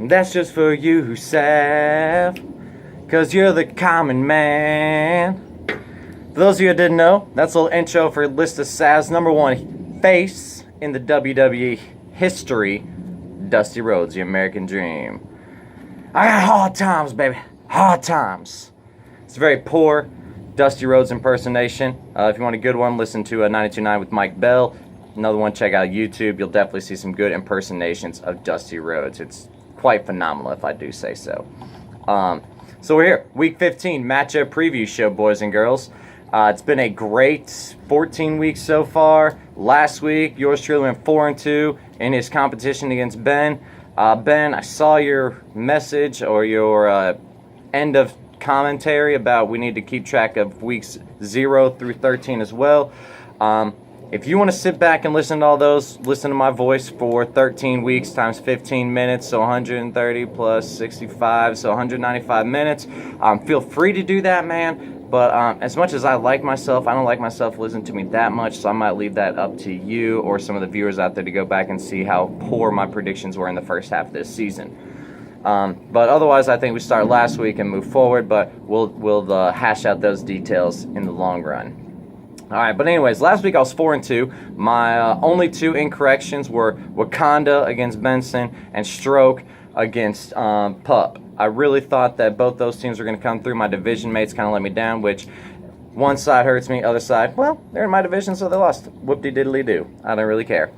And that's just for you, Sav, 'cause you're the common man. For those of you who didn't know, that's a little intro for list of Sav's number one face in the WWE history, Dusty Rhodes, the American Dream. I got hard times, baby. Hard times. It's a very poor Dusty Rhodes impersonation. If you want a good one, listen to 92.9 with Mike Bell. Another one, check out YouTube. You'll definitely see some good impersonations of Dusty Rhodes. It's quite phenomenal, if I do say so. So we're here, Week 15 matchup preview show, boys and girls. It's been a great 14 weeks so far. Last week, yours truly went 4-2 in his competition against Ben. Ben, I saw your message or your end of commentary about we need to keep track of weeks 0 through 13 as well. If you want to sit back and listen to all those, listen to my voice for 13 weeks times 15 minutes, so 130 plus 65, so 195 minutes. Feel free to do that, man. But as much as I like myself, I don't like myself listening to me that much, so I might leave that up to you or some of the viewers out there to go back and see how poor my predictions were in the first half of this season. But otherwise, I think we start last week and move forward, but we'll hash out those details in the long run. All right, but anyways, last week I was 4-2. My only two incorrections were Wakanda against Benson and Stroke against Pup. I really thought that both those teams were going to come through. My division mates kind of let me down, which one side hurts me, other side, well, they're in my division, so they lost. Whoop-de-diddly-do. I don't really care.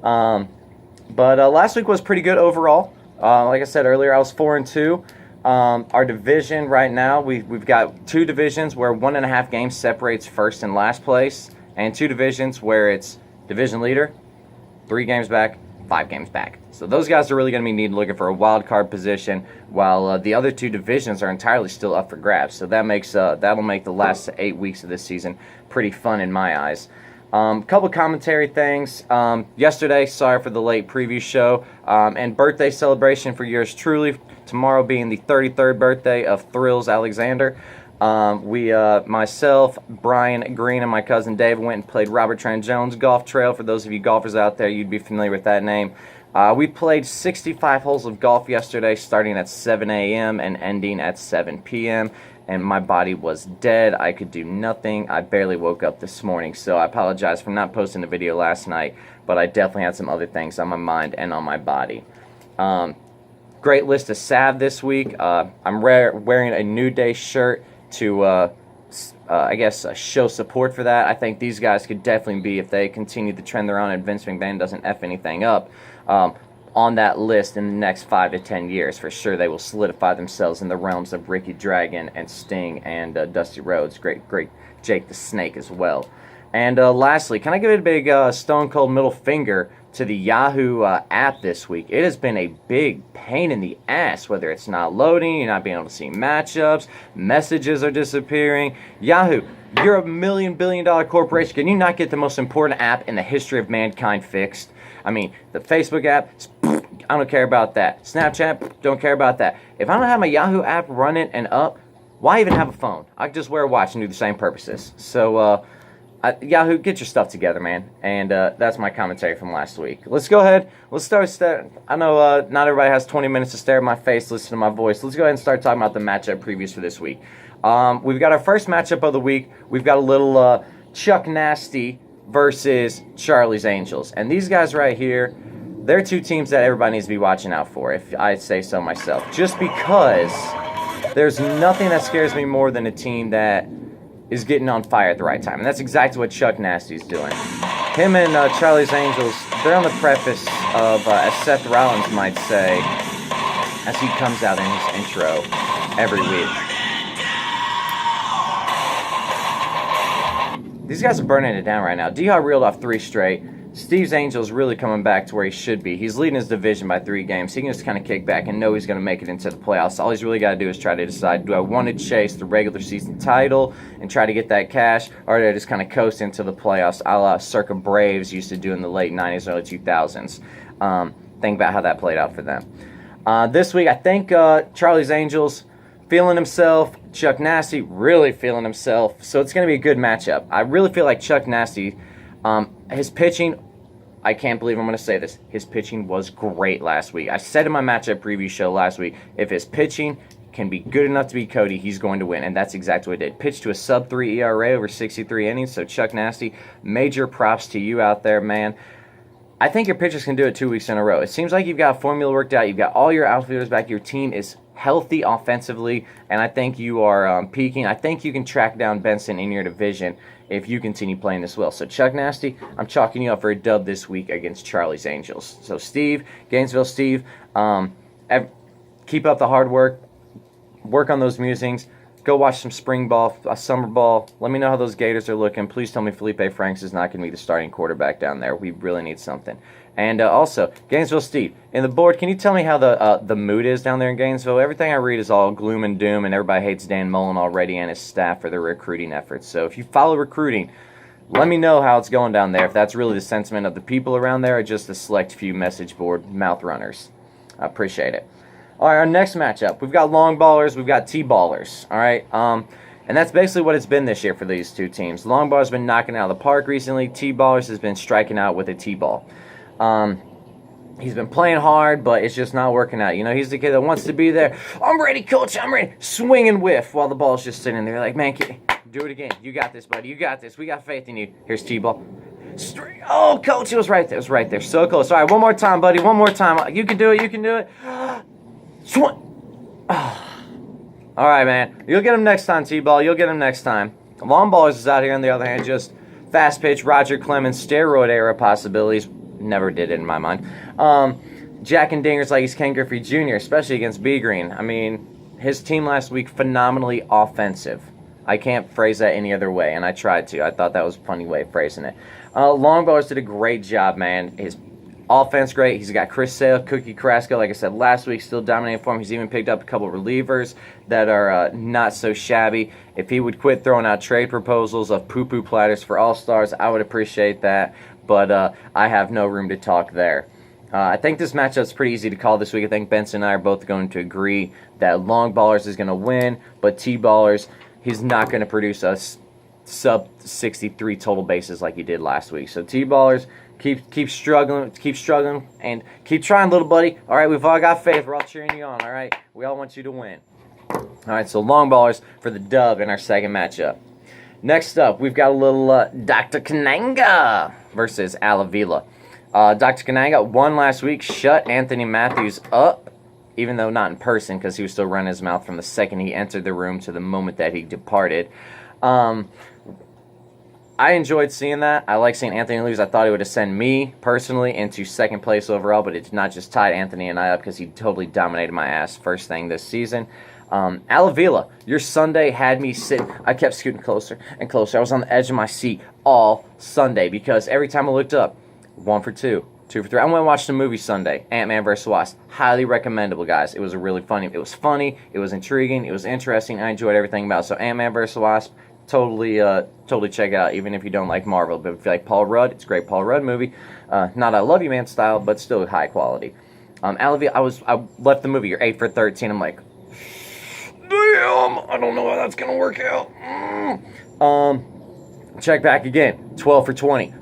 But last week was pretty good overall. Like I said earlier, I was 4-2. Our division right now, we've got two divisions where 1.5 games separates first and last place, and two divisions where it's division leader, 3 games back, 5 games back. So those guys are really going to be needing looking for a wild card position, while the other two divisions are entirely still up for grabs. So that makes that'll make the last 8 weeks of this season pretty fun in my eyes. Couple commentary things. Yesterday, sorry for the late preview show, and birthday celebration for yours truly. Tomorrow being the 33rd birthday of Thrills Alexander. Myself, Brian Green, and my cousin Dave went and played Robert Trent Jones Golf Trail. For those of you golfers out there, you'd be familiar with that name. We played 65 holes of golf yesterday, starting at 7 a.m. and ending at 7 p.m., and my body was dead. I could do nothing. I barely woke up this morning, so I apologize for not posting a video last night, but I definitely had some other things on my mind and on my body. Great list of Sav this week. I'm wearing a New Day shirt to, I guess, show support for that. I think these guys could definitely be, if they continue the trend they're on and Vince McMahon doesn't F anything up, on that list in the next 5 to 10 years. For sure, they will solidify themselves in the realms of Ricky Dragon and Sting and Dusty Rhodes. Great Jake the Snake as well. And lastly, can I give it a big stone cold middle finger to the Yahoo app this week? It has been a big pain in the ass, whether it's not loading, you're not being able to see matchups, messages are disappearing. Yahoo, you're a $1 billion corporation. Can you not get the most important app in the history of mankind fixed? I mean, the Facebook app, I don't care about that. Snapchat, don't care about that. If I don't have my Yahoo app running and up, why even have a phone? I can just wear a watch and do the same purposes. So, Yahoo, get your stuff together, man. And that's my commentary from last week. Let's go ahead. Let's start. I know not everybody has 20 minutes to stare at my face, listen to my voice. Let's go ahead and start talking about the matchup previews for this week. We've got our first matchup of the week. We've got a little Chuck Nasty versus Charlie's Angels. And these guys right here, they're two teams that everybody needs to be watching out for, if I say so myself. Just because there's nothing that scares me more than a team that is getting on fire at the right time. And that's exactly what Chuck Nasty's doing. Him and Charlie's Angels, they're on the preface of, as Seth Rollins might say, as he comes out in his intro every week. These guys are burning it down right now. D-Hop reeled off 3 straight. Steve's Angels really coming back to where he should be. He's leading his division by 3 games. He can just kind of kick back and know he's going to make it into the playoffs. All he's really got to do is try to decide, do I want to chase the regular season title and try to get that cash, or do I just kind of coast into the playoffs, a la Circa Braves used to do in the late 90s, early 2000s. Think about how that played out for them. This week, I think Charlie's Angels feeling himself. Chuck Nasty really feeling himself. So it's going to be a good matchup. I really feel like Chuck Nasty, his pitching I can't believe I'm going to say this. His pitching was great last week. I said in my matchup preview show last week, if his pitching can be good enough to beat Cody, he's going to win, and that's exactly what he did. Pitched to a sub-3 ERA over 63 innings, so Chuck Nasty, major props to you out there, man. I think your pitchers can do it 2 weeks in a row. It seems like you've got a formula worked out. You've got all your outfielders back. Your team is healthy offensively, and I think you are peaking. I think you can track down Benson in your division if you continue playing this well. So, Chuck Nasty, I'm chalking you up for a dub this week against Charlie's Angels. So, Steve, Gainesville Steve, keep up the hard work. Work on those musings. Go watch some spring ball, summer ball. Let me know how those Gators are looking. Please tell me Felipe Franks is not going to be the starting quarterback down there. We really need something. And also, Gainesville Steve, in the board, can you tell me how the mood is down there in Gainesville? Everything I read is all gloom and doom, and everybody hates Dan Mullen already and his staff for their recruiting efforts. So if you follow recruiting, let me know how it's going down there, if that's really the sentiment of the people around there or just a select few message board mouth runners. I appreciate it. All right, our next matchup, we've got long ballers, we've got T-ballers, all right? And that's basically what it's been this year for these two teams. Long ballers have been knocking it out of the park recently. T-ballers has been striking out with a T-ball. He's been playing hard, but it's just not working out. You know, he's the kid that wants to be there. I'm ready, coach, I'm ready. Swing and whiff while the ball's just sitting there. Like, man, do it again. You got this, buddy. You got this. We got faith in you. Here's T-ball. Oh, coach, it was right there. It was right there. So close. All right, one more time, buddy. One more time. You can do it. You can do it. All right, man. You'll get him next time, T-ball. You'll get him next time. Long ballers is out here, on the other hand, just fast pitch, Roger Clemens, steroid era possibilities. Never did it in my mind. Jack and dingers like he's Ken Griffey Jr., especially against B Green. I mean, his team last week, phenomenally offensive. I can't phrase that any other way, and I tried to. I thought that was a funny way of phrasing it. Long ballers did a great job, man. His offense great. He's got Chris Sale, Cookie Carrasco, like I said last week, still dominating for him. He's even picked up a couple relievers that are not so shabby. If he would quit throwing out trade proposals of poo-poo platters for all-stars, I would appreciate that, but I have no room to talk there. I think this matchup's pretty easy to call this week. I think Benson and I are both going to agree that long ballers is going to win, but T-ballers, he's not going to produce us sub 63 total bases like he did last week. So T-ballers, keep struggling, and keep trying, little buddy. All right, we've all got faith. We're all cheering you on. All right, we all want you to win. All right, so long ballers for the dub in our second matchup. Next up, we've got a little Dr. Kananga versus Alavila. Dr. Kananga won last week, shut Anthony Matthews up, even though not in person because he was still running his mouth from the second he entered the room to the moment that he departed. I enjoyed seeing that. I like seeing Anthony lose. I thought he would have sent me, personally, into second place overall, but it's not just tied Anthony and I up because he totally dominated my ass first thing this season. Alavila, your Sunday had me sitting. I kept scooting closer and closer. I was on the edge of my seat all Sunday because every time I looked up, 1 for 2, 2 for 3. I went and watched the movie Sunday, Ant-Man vs. Wasp. Highly recommendable, guys. It was really funny. It was funny. It was intriguing. It was interesting. I enjoyed everything about it. So Ant-Man vs. Wasp, totally check it out, even if you don't like Marvel. But if you like Paul Rudd, it's a great Paul Rudd movie. Not I Love You Man style, but still high quality. Alavila, I left the movie. You're 8 for 13. I'm like, damn, I don't know how that's gonna work out. Check back again. 12 for 20.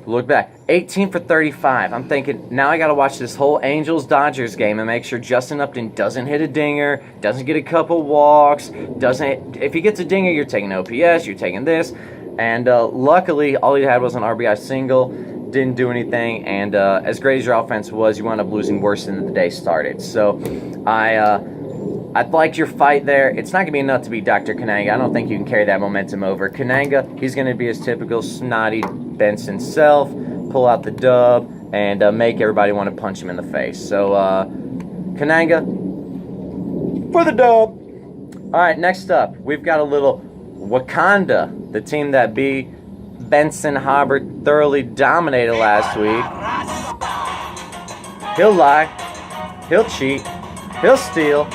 Look back. 18 for 35. I'm thinking, now I got to watch this whole Angels-Dodgers game and make sure Justin Upton doesn't hit a dinger, doesn't get a couple walks, if he gets a dinger, you're taking OPS, you're taking this. And luckily, all he had was an RBI single, didn't do anything, and as great as your offense was, you wound up losing worse than the day started. So I liked your fight there. It's not going to be enough to beat Dr. Kananga. I don't think you can carry that momentum over. Kananga, he's going to be his typical snotty Benson self, pull out the dub, and make everybody want to punch him in the face. So, Kananga, for the dub. All right, next up, we've got a little Wakanda, the team that beat Benson Harbor thoroughly dominated last week. He'll lie. He'll cheat. He'll steal.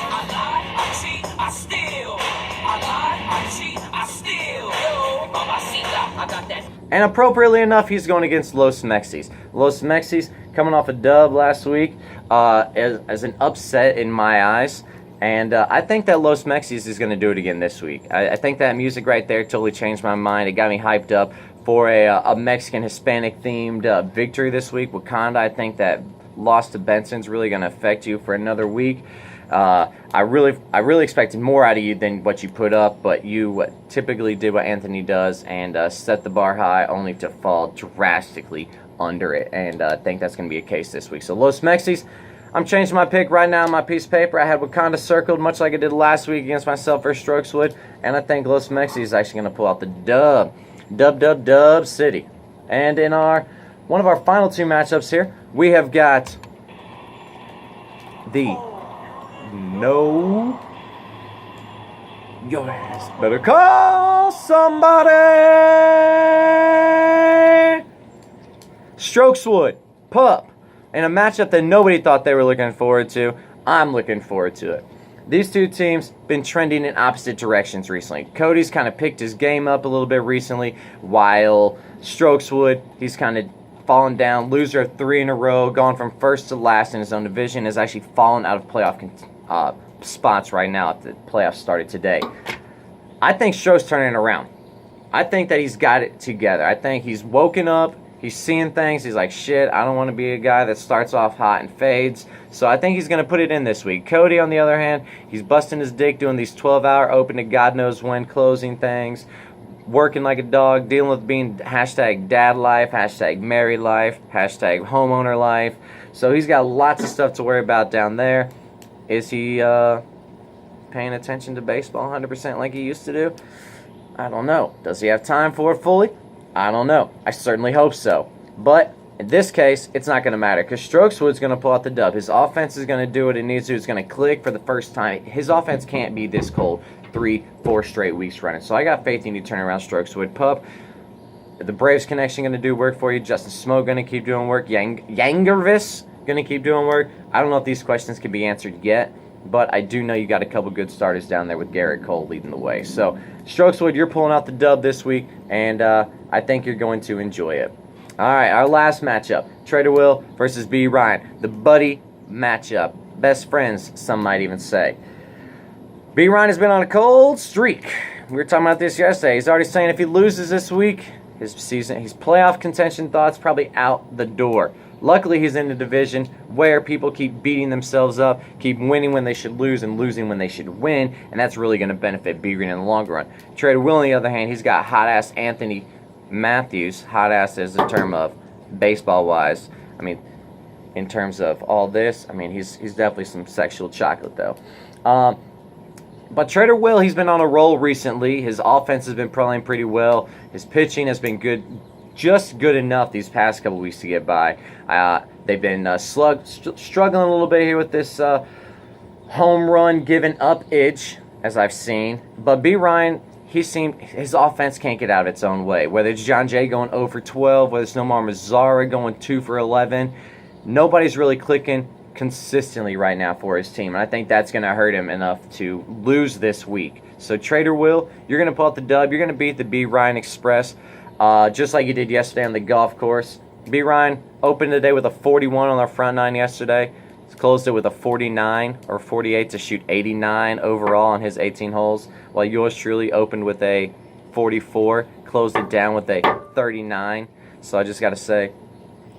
And appropriately enough, he's going against Los Mexis. Los Mexis coming off a dub last week as an upset in my eyes. And I think that Los Mexis is going to do it again this week. I think that music right there totally changed my mind. It got me hyped up for a Mexican Hispanic themed victory this week. Wakanda, I think that loss to Benson's really going to affect you for another week. I really expected more out of you than what you put up, but you typically did what Anthony does and set the bar high, only to fall drastically under it. And I think that's going to be a case this week. So Los Mexis, I'm changing my pick right now on my piece of paper. I had Wakanda circled, much like I did last week against myself versus Strokeswood, and I think Los Mexis is actually going to pull out the dub. Dub City. And in one of our final two matchups here, we have got the your ass better call somebody. Strokeswood, Pup, in a matchup that nobody thought they were looking forward to. I'm looking forward to it. These two teams been trending in opposite directions recently. Cody's kind of picked his game up a little bit recently, while Strokeswood, he's kind of fallen down. Loser of 3 in a row, gone from first to last in his own division, has actually fallen out of playoff spots right now at the playoffs started today. I think Stroke's turning it around. I think that he's got it together. I think he's woken up. He's seeing things. He's like, shit, I don't want to be a guy that starts off hot and fades. So I think he's going to put it in this week. Cody, on the other hand, he's busting his dick doing these 12-hour open to God knows when closing things, working like a dog, dealing with being hashtag dad life, hashtag married life, hashtag homeowner life. So he's got lots of stuff to worry about down there. Is he paying attention to baseball 100% like he used to do? I don't know. Does he have time for it fully? I don't know. I certainly hope so. But in this case, it's not going to matter because Strokeswood's going to pull out the dub. His offense is going to do what it needs to. It's going to click for the first time. His offense can't be this cold 3-4 straight weeks running. So I got faith in you turning around Strokeswood. Pup, the Braves connection going to do work for you. Justin Smoke going to keep doing work. Yangervis going to keep doing work. I don't know if these questions can be answered yet, but I do know you got a couple good starters down there with Garrett Cole leading the way. So, Strokeswood, you're pulling out the dub this week, and I think you're going to enjoy it. All right, our last matchup, Trader Will versus B. Ryan, the buddy matchup. Best friends, some might even say. B. Ryan has been on a cold streak. We were talking about this yesterday. He's already saying if he loses this week, his playoff contention thoughts probably out the door. Luckily, he's in a division where people keep beating themselves up, keep winning when they should lose and losing when they should win, and that's really going to benefit B. Green in the long run. Trader Will, on the other hand, he's got hot-ass Anthony Matthews. Hot-ass is a term of baseball-wise. I mean, in terms of all this, I mean, he's definitely some sexual chocolate, though. But Trader Will, he's been on a roll recently. His offense has been playing pretty well. His pitching has been good. Just good enough these past couple weeks to get by. They've been struggling a little bit here with this home run giving up itch, as I've seen. But B. Ryan, his offense can't get out of its own way. Whether it's John Jay going 0 for 12, whether it's Nomar Mazara going 2 for 11, nobody's really clicking consistently right now for his team. And I think that's going to hurt him enough to lose this week. So Trader Will, you're going to pull out the dub. You're going to beat the B. Ryan Express. Just like you did yesterday on the golf course. B. Ryan opened the day with a 41 on our front nine yesterday. He's closed it with a 49 or 48 to shoot 89 overall on his 18 holes, while yours truly opened with a 44, closed it down with a 39. So I just got to say,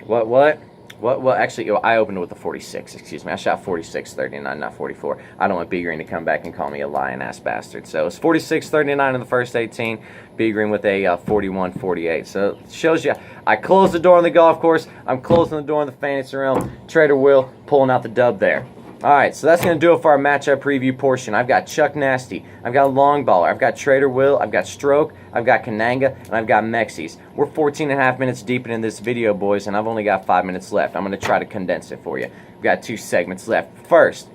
what? Actually, I opened with a 46, excuse me. I shot 46, 39, not 44. I don't want B. Green to come back and call me a lying-ass bastard. So it's 46, 39 in the first 18. B. Green with a 41, 48. So it shows you, I closed the door on the golf course. I'm closing the door in the fantasy realm. Trader Will pulling out the dub there. All right, so that's going to do it for our matchup preview portion. I've got Chuck Nasty, I've got Long Baller, I've got Trader Will, I've got Stroke, I've got Kananga, and I've got Mexis. We're 14 and a half minutes deep into this video, boys, and I've only got 5 minutes left. I'm going to try to condense it for you. We've got 2 segments left. First,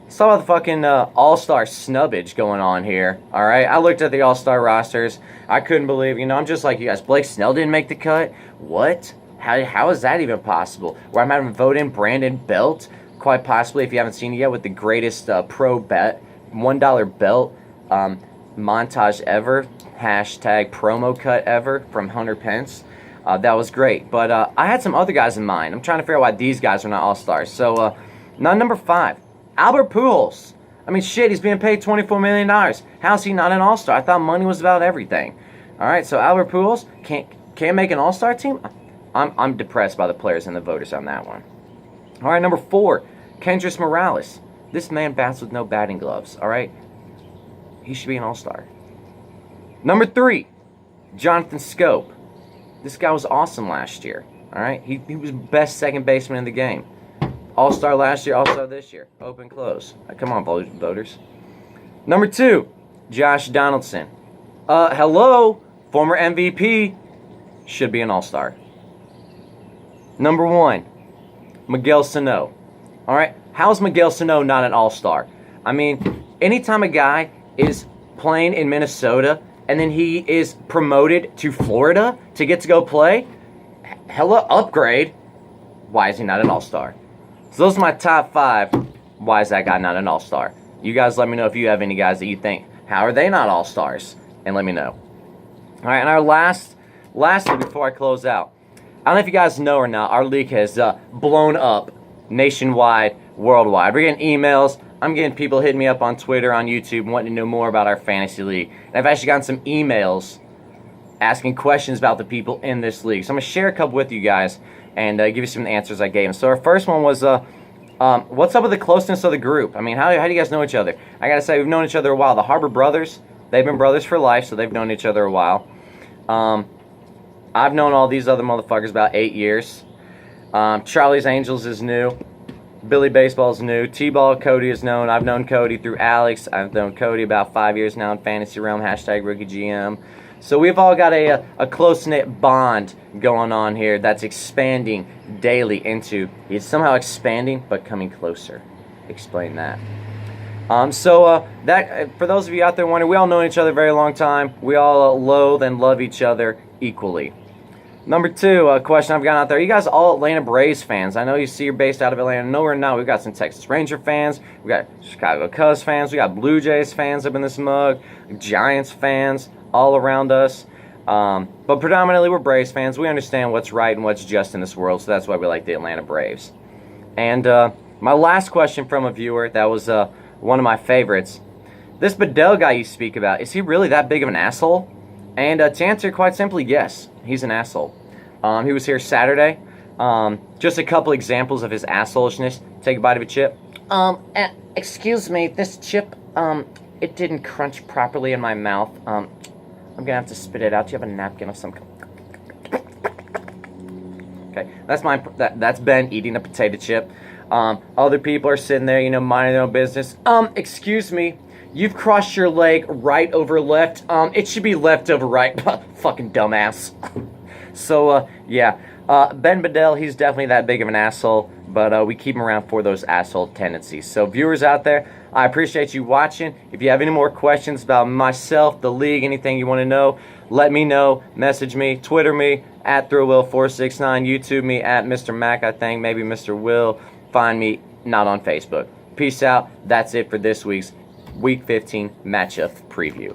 let's talk about the fucking All-Star snubbage going on here, all right? I looked at the All-Star rosters. I couldn't believe, I'm just like you guys. Blake Snell didn't make the cut? What? How is that even possible? Where I'm having to vote in Brandon Belt? Quite possibly, if you haven't seen it yet, with the greatest pro bet, $1 belt montage ever, hashtag promo cut ever from Hunter Pence. That was great. But I had some other guys in mind. I'm trying to figure out why these guys are not all-stars. So, number 5, Albert Pujols. I mean, shit, he's being paid $24 million. How is he not an all-star? I thought money was about everything. All right, so Albert Pujols, can't make an all-star team? I'm depressed by the players and the voters on that one. All right, number 4, Kendrys Morales. This man bats with no batting gloves, all right? He should be an all-star. Number 3, Jonathan Scope. This guy was awesome last year, all right? He was best second baseman in the game. All-star last year, all-star this year. Open, close. Come on, voters. Number 2, Josh Donaldson. Hello, former MVP, should be an all-star. Number 1, Miguel Sano. All right, how's Miguel Sano not an all-star? I mean, anytime a guy is playing in Minnesota and then he is promoted to Florida to get to go play, hella upgrade. Why is he not an all-star? So those are my top 5. Why is that guy not an all-star? You guys let me know if you have any guys that you think, how are they not all-stars? And let me know. All right, and our lastly, before I close out, I don't know if you guys know or not, our league has blown up nationwide, worldwide. We're getting emails. I'm getting people hitting me up on Twitter, on YouTube, wanting to know more about our fantasy league. And I've actually gotten some emails asking questions about the people in this league. So I'm going to share a couple with you guys and give you some answers I gave them. So our first one was, what's up with the closeness of the group? I mean, how do you guys know each other? I got to say, we've known each other a while. The Harbor brothers, they've been brothers for life, so they've known each other a while. I've known all these other motherfuckers about 8 years. Charlie's Angels is new. Billy Baseball's new. T-Ball Cody is known. I've known Cody through Alex. I've known Cody about 5 years now in Fantasy Realm. #RookieGM. So we've all got a close-knit bond going on here that's expanding daily into, it's somehow expanding but coming closer. Explain that. That for those of you out there wondering, we all know each other a very long time. We all loathe and love each other equally. Number 2, question I've got out there. You guys all Atlanta Braves fans. I know you see you're based out of Atlanta. No, we're not. We've got some Texas Ranger fans. We got Chicago Cubs fans. We got Blue Jays fans up in this mug. Giants fans all around us. But predominantly we're Braves fans. We understand what's right and what's just in this world, so that's why we like the Atlanta Braves. And my last question from a viewer, that was one of my favorites. This Bedell guy you speak about, is he really that big of an asshole? And to answer quite simply, yes, he's an asshole. He was here Saturday. Just a couple examples of his assholishness. Take a bite of a chip. Excuse me, this chip, it didn't crunch properly in my mouth. I'm gonna have to spit it out. Do you have a napkin or something? Okay, that's Ben eating a potato chip. Other people are sitting there, minding their own business. Excuse me. You've crossed your leg right over left. It should be left over right. Fucking dumbass. So, yeah. Ben Bedell, he's definitely that big of an asshole. But we keep him around for those asshole tendencies. So, viewers out there, I appreciate you watching. If you have any more questions about myself, the league, anything you want to know, let me know. Message me. Twitter me, @ThrillWill469. YouTube me, @Mr. Mac, I think. Maybe Mr. Will. Find me, not on Facebook. Peace out. That's it for this week's Week 15 matchup preview.